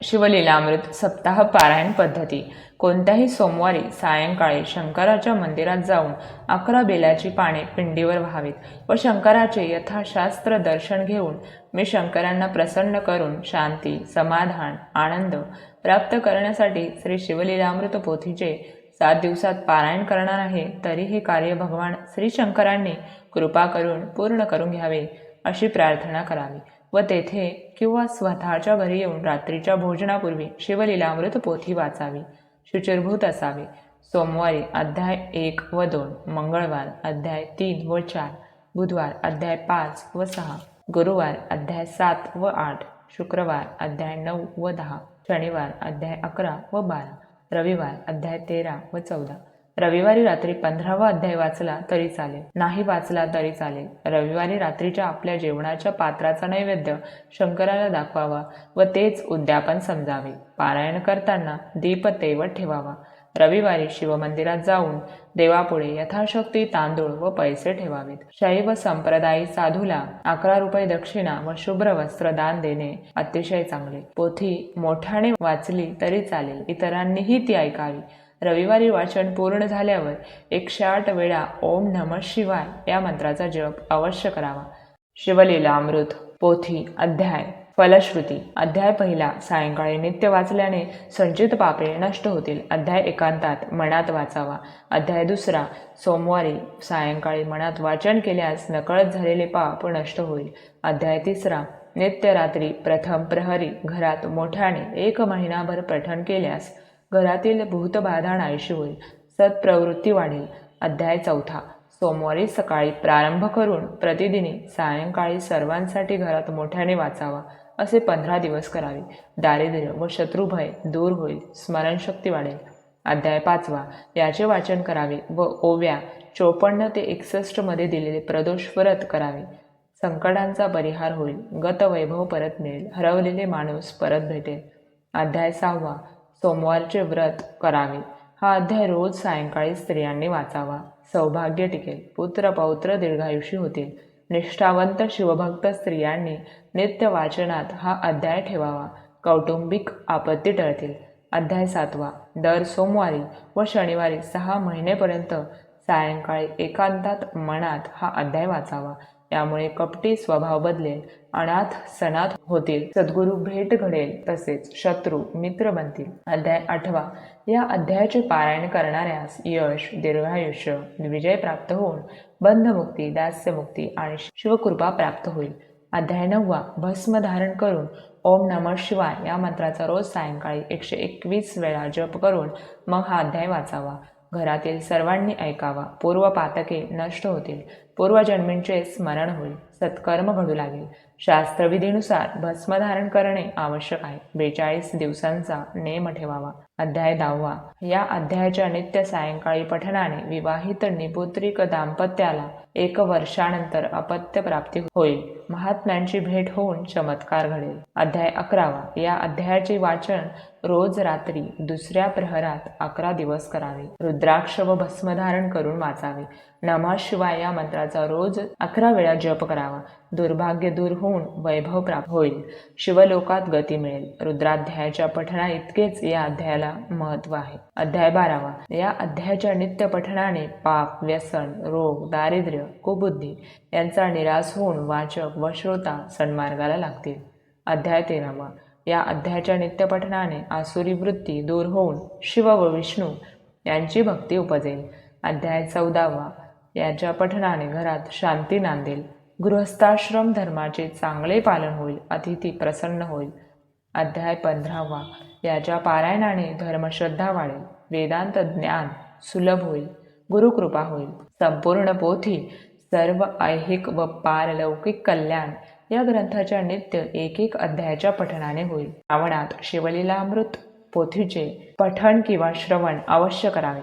शिवलीलामृत सप्ताह पारायण पद्धती. कोणत्याही सोमवारी सायंकाळी शंकराच्या मंदिरात जाऊन 11 बेलाची पाने पिंडीवर व्हावीत व शंकराचे यथाशास्त्र दर्शन घेऊन मी शंकरांना प्रसन्न करून शांती, समाधान, आनंद प्राप्त करण्यासाठी श्री शिवलीलामृत पोथीचे 7 दिवसात पारायण करणार आहे. तरी हे कार्य भगवान श्री शंकरांनी कृपा करून पूर्ण करून घ्यावे अशी प्रार्थना करावी व तेथे किंवा स्वतःच्या घरी येऊन रात्रीच्या भोजनापूर्वी शिवलीलामृत पोथी वाचावी. शुचिर्भूत असावे. सोमवारी अध्याय 1 व 2, मंगळवार अध्याय 3 व 4, बुधवार अध्याय 5 व 6, गुरुवार अध्याय 7 व 8, शुक्रवार अध्याय 9 व 10, शनिवार अध्याय 11 व 12, रविवार अध्याय 13 व 14. रविवारी रात्री 15वा अध्याय वाचला तरी चालेल, नाही वाचला तरी चालेल. रविवारी रात्रीच्या आपल्या जेवणाच्या पात्राचा नैवेद्य शंकराला दाखवावा व तेच उद्यापन समजावे. पारायण करताना दीप तेवत ठेवावा. रविवारी शिवमंदिरात जाऊन देवापुढे यथाशक्ती तांदूळ व पैसे ठेवावेत. शैव संप्रदायी साधूला 11 रुपये दक्षिणा व शुभ्र वस्त्र दान देणे अतिशय चांगले. पोथी मोठ्याने वाचली तरी चालेल, इतरांनीही ती ऐकावी. रविवारी वाचन पूर्ण झाल्यावर 108 वेळा ओम नमः शिवाय या मंत्राचा जप अवश्य करावा. शिवलीलामृत पोथी अध्याय फलश्रुती. अध्याय पहिला सायंकाळी नित्य वाचल्याने संचित पापे नष्ट होतील. अध्याय एकांतात मनात वाचावा. अध्याय दुसरा सोमवारी सायंकाळी मनात वाचन केल्यास नकळत झालेले पाप नष्ट होईल. अध्याय तिसरा नित्य रात्री प्रथम प्रहरी घरात मोठ्याने 1 महिनाभर पठण केल्यास घरातील भूतबाधा नाहीशी होईल, सत्प्रवृत्ती वाढेल. अध्याय चौथा सोमवारी सकाळी प्रारंभ करून प्रतिदिनी सायंकाळी सर्वांसाठी घरात मोठ्याने वाचावा. असे 15 दिवस करावे. दारिद्र्य व शत्रुभय दूर होईल, स्मरणशक्ती वाढेल. अध्याय 5वा याचे वाचन करावे व ओव्या 54 ते 61 मध्ये दिलेले प्रदोष व्रत करावे. संकटांचा परिहार होईल, गतवैभव परत मिळेल, हरवलेले माणूस परत भेटेल. अध्याय 6वा सोमवारचे व्रत करावे. हा अध्याय रोज सायंकाळी स्त्रियांनी वाचावा. सौभाग्य टिकेल, पुत्र पौत्र दीर्घायुषी होतील. निष्ठावंत शिवभक्त स्त्रियांनी नित्य वाचनात हा अध्याय ठेवावा. कौटुंबिक आपत्ती टळतील. अध्याय 7वा दर सोमवारी व शनिवारी 6 महिनेपर्यंत सायंकाळी एकांतात मनात हा अध्याय वाचावा. यामुळे कपटी स्वभाव बदलेल, अनाथ सनाथ होतील, सद्गुरू भेट घडेल, तसेच शत्रू मित्र बनतील. अध्याय 8वा या अध्यायाचे पारायण करणाऱ्यास यश, दीर्घायुष्य, विजय प्राप्त होऊन बंधमुक्ती, दास्यमुक्ती आणि शिवकृपा प्राप्त होईल. अध्याय 9वा भस्म धारण करून ओम नमः शिवाय या मंत्राचा रोज सायंकाळी 121 वेळा जप करून मग हा अध्याय वाचावा. घरातील सर्वांनी ऐकावा. पूर्वपातके नष्ट होतील, पूर्वजन्मींचे स्मरण होईल, सत्कर्म घडू लागेल. शास्त्रविधीनुसार भस्मधारण करणे आवश्यक आहे. 42 दिवसांचा नेम ठेवावा. अध्याय 10वा या अध्यायाच्या नित्य सायंकाळी पठणाने विवाहित निपुत्रिक दाम्पत्याला 1 वर्षानंतर अपत्य प्राप्ती होईल. महात्म्यांची भेट होऊन चमत्कार घडेल. अध्याय 11वा या अध्यायाचे वाचन रोज रात्री दुसऱ्या प्रहरात 11 दिवस करावे. रुद्राक्ष व भस्मधारण करून वाचावे. नमः शिवाय या मंत्राचा रोज 11 वेळा जप करावा. दुर्भाग्य दूर होऊन वैभव प्राप्त होईल, शिवलोकात गती मिळेल. रुद्राध्यायाच्या पठणा इतकेच या अध्यायाला महत्त्व आहे. अध्याय 12वा या अध्यायाच्या नित्य पठणाने पाप, व्यसन, रोग, दारिद्र्य, कुबुद्धी यांचा निराश होऊन वाचक व श्रोता सन्मार्गाला लागतील. अध्याय 13वा या अध्यायाच्या नित्य पठणाने आसुरी वृत्ती दूर होऊन शिव व विष्णू यांची भक्ती उपजेल. अध्याय 14वा याच्या पठणाने घरात शांती नांदेल. गृहस्थाश्रम धर्माचे चांगले पालन होईल, अतिथी प्रसन्न होईल. अध्याय 15वा याच्या पारायणाने धर्मश्रद्धा वाढेल, वेदांत ज्ञान सुलभ होईल, गुरुकृपा होईल. संपूर्ण पोथी सर्व ऐहिक व पारलौकिक कल्याण या ग्रंथाच्या नित्य 1 अध्यायाच्या पठणाने होईल. श्रावणात शिवलीलामृत पोथीचे पठण किंवा श्रवण अवश्य करावे.